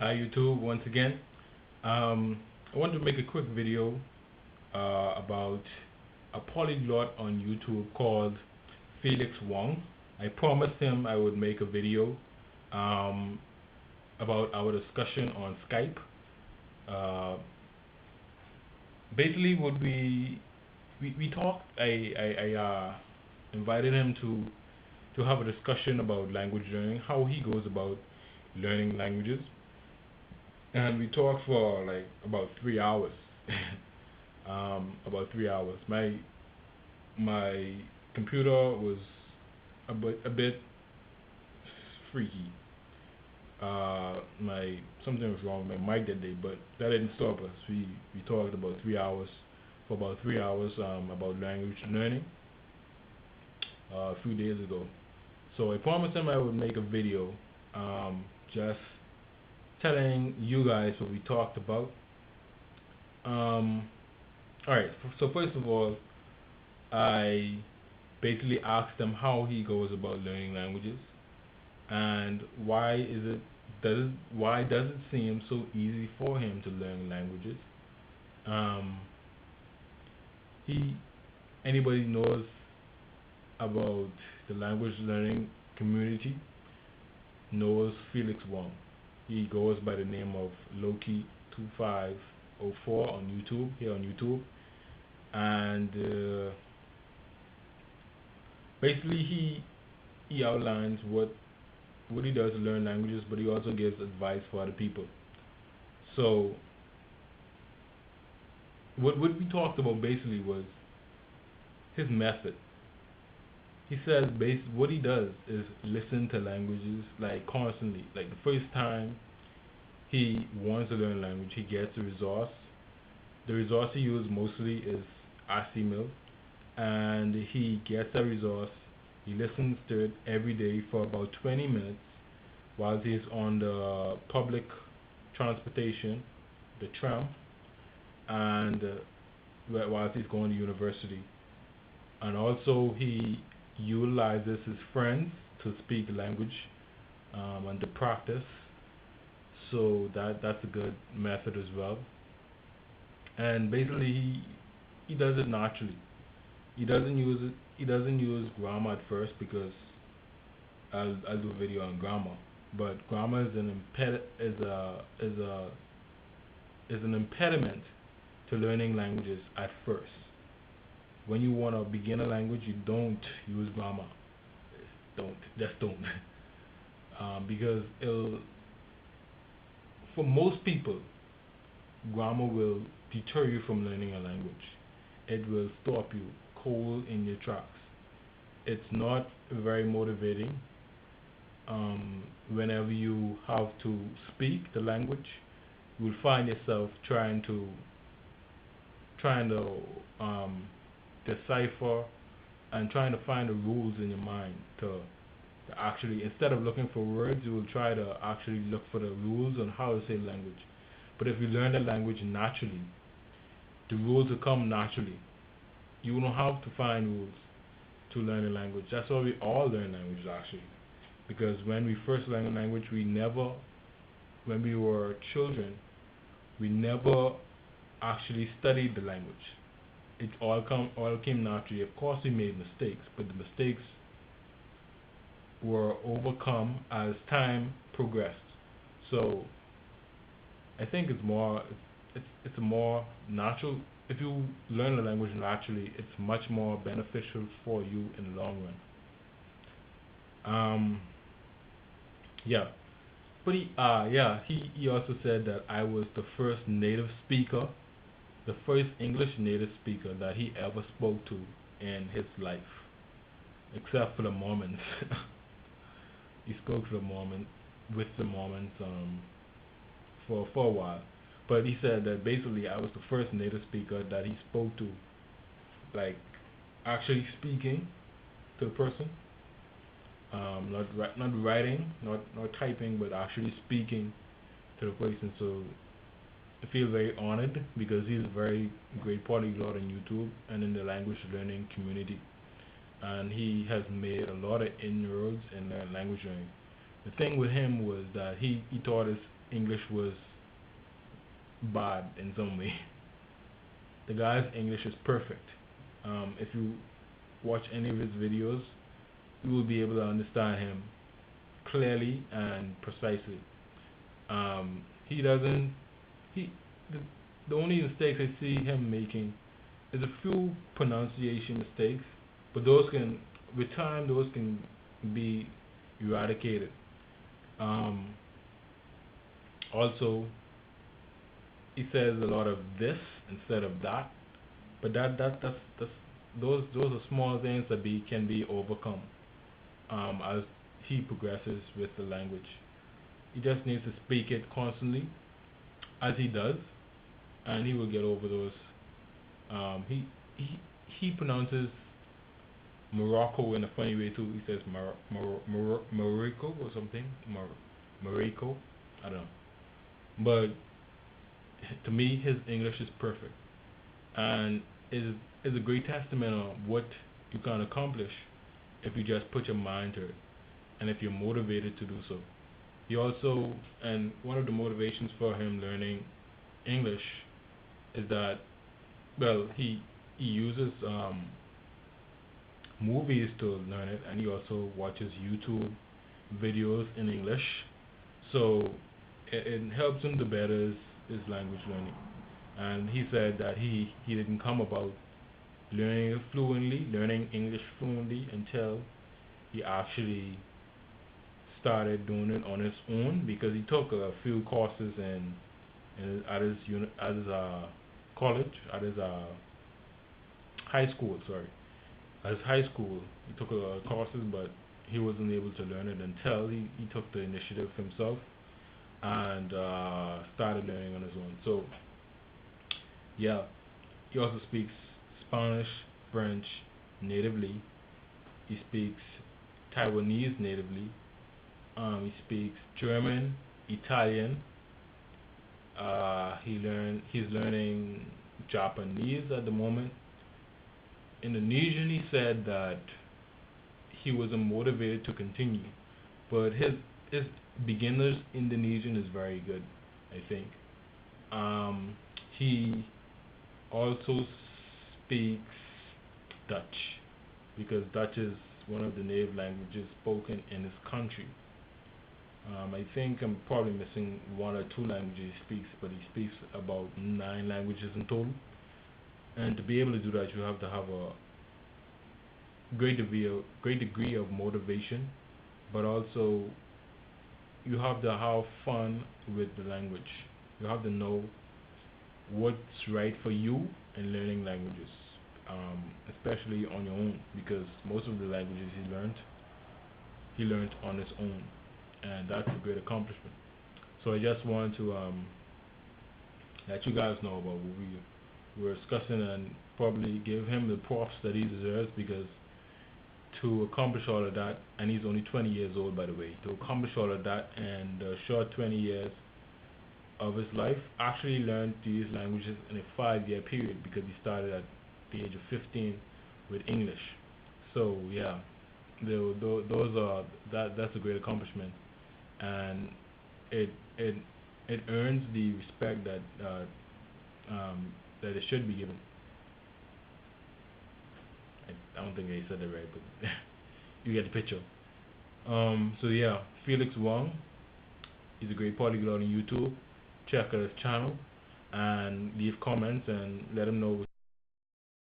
Hi YouTube once again. I want to make a quick video about a polyglot on YouTube called Felix Wang. I promised him I would make a video um, about our discussion on Skype. Uh, Basically, what we talked. I invited him to have a discussion about language learning, how he goes about learning languages, and we talked for like about 3 hours. About 3 hours. My computer was a bit freaky. My something was wrong with my mic that day, but that didn't stop us. We talked about 3 hours for about 3 hours about language learning a few days ago. So I promised him I would make a video, just telling you guys what we talked about. Um, all right. So first of all, I basically asked him how he goes about learning languages and why does it seem so easy for him to learn languages. Um, he Anybody knows about the language learning community knows Felix Wang. He goes by the name of Loki2504 on YouTube, here on YouTube, and basically he outlines what he does to learn languages, but he also gives advice for other people. So what we talked about basically was his method. He says what he does is listen to languages like constantly. Like the first time he wants to learn a language, he gets a resource. The resource he uses mostly is ASCII, and he gets a resource. He listens to it every day for about 20 minutes while he's on the public transportation, the tram, and while he's going to university. And also he utilizes his friends to speak the language and to practice. So that's a good method as well. And basically he does it naturally. He doesn't use grammar at first because I'll do a video on grammar. But grammar is an impediment to learning languages at first. When you want to begin a language, you don't use grammar. Just don't. Because for most people, grammar will deter you from learning a language. It will stop you cold in your tracks. It's not very motivating. Whenever you have to speak the language, you will find yourself trying to decipher and trying to find the rules in your mind to actually, instead of looking for words, you will try to actually look for the rules on how to say language. But if you learn the language naturally, the rules will come naturally. You don't have to find rules to learn a language. That's why we all learn languages actually. Because when we first learn a language, when we were children, we never actually studied the language. It all came naturally. Of course, we made mistakes, but the mistakes were overcome as time progressed. So I think it's a more natural. If you learn a language naturally, it's much more beneficial for you in the long run. Yeah, but he also said that I was the first native speaker, the first English native speaker that he ever spoke to in his life, except for the Mormons. He spoke to the Mormons with the Mormons for a while, but he said that basically I was the first native speaker that he spoke to, like actually speaking to the person, not writing, not typing, but actually speaking to the person. So I feel very honored because he's a very great polyglot on YouTube and in the language learning community, and he has made a lot of inroads in language learning. The thing with him was that he taught us English was bad in some way. The guy's English is perfect. If you watch any of his videos, you will be able to understand him clearly and precisely. He doesn't. He the, the only mistakes I see him making is a few pronunciation mistakes, but those can, with time, those can be eradicated. Um, Also, he says a lot of this instead of that, but that's those are small things that can be overcome as he progresses with the language. He just needs to speak it constantly, as he does, and he will get over those. He he pronounces Morocco in a funny way too. He says Morocco or something, Morocco. I don't know, but to me, his English is perfect, and is a great testament of what you can accomplish if you just put your mind to it, and if you're motivated to do so. He also, and one of the motivations for him learning English is that, well, he uses movies to learn it, and he also watches YouTube videos in English. So it helps him to better his language learning. And he said that he didn't come about learning English fluently until he actually started doing it on his own, because he took a few courses at his college, at his high school, sorry. At his high school, he took a lot of courses, but he wasn't able to learn it until he took the initiative himself and started learning on his own. So, yeah, he also speaks Spanish, French natively. He speaks Taiwanese natively. He speaks German, Italian. He's learning Japanese at the moment. Indonesian, he said that he wasn't motivated to continue, but his beginner's Indonesian is very good, I think. Um, he also speaks Dutch, because Dutch is one of the native languages spoken in his country. I think I'm probably missing one or two languages he speaks, but he speaks about 9 languages in total. And to be able to do that, you have to have a great degree of motivation, but also you have to have fun with the language. You have to know what's right for you in learning languages, especially on your own, because most of the languages he learned on his own, and that's a great accomplishment. So I just wanted to let you guys know about what we were discussing, and probably give him the props that he deserves, because to accomplish all of that, and he's only 20 years old, by the way, to accomplish all of that in the short 20 years of his life, actually learned these languages in a 5-year period, because he started at the age of 15 with English. So yeah, those are that's a great accomplishment, and it it it earns the respect that it should be given. I don't think I said that right, but you get the picture. So yeah, Felix Wang, he's a great polyglot on YouTube. Check out his channel and leave comments and let him know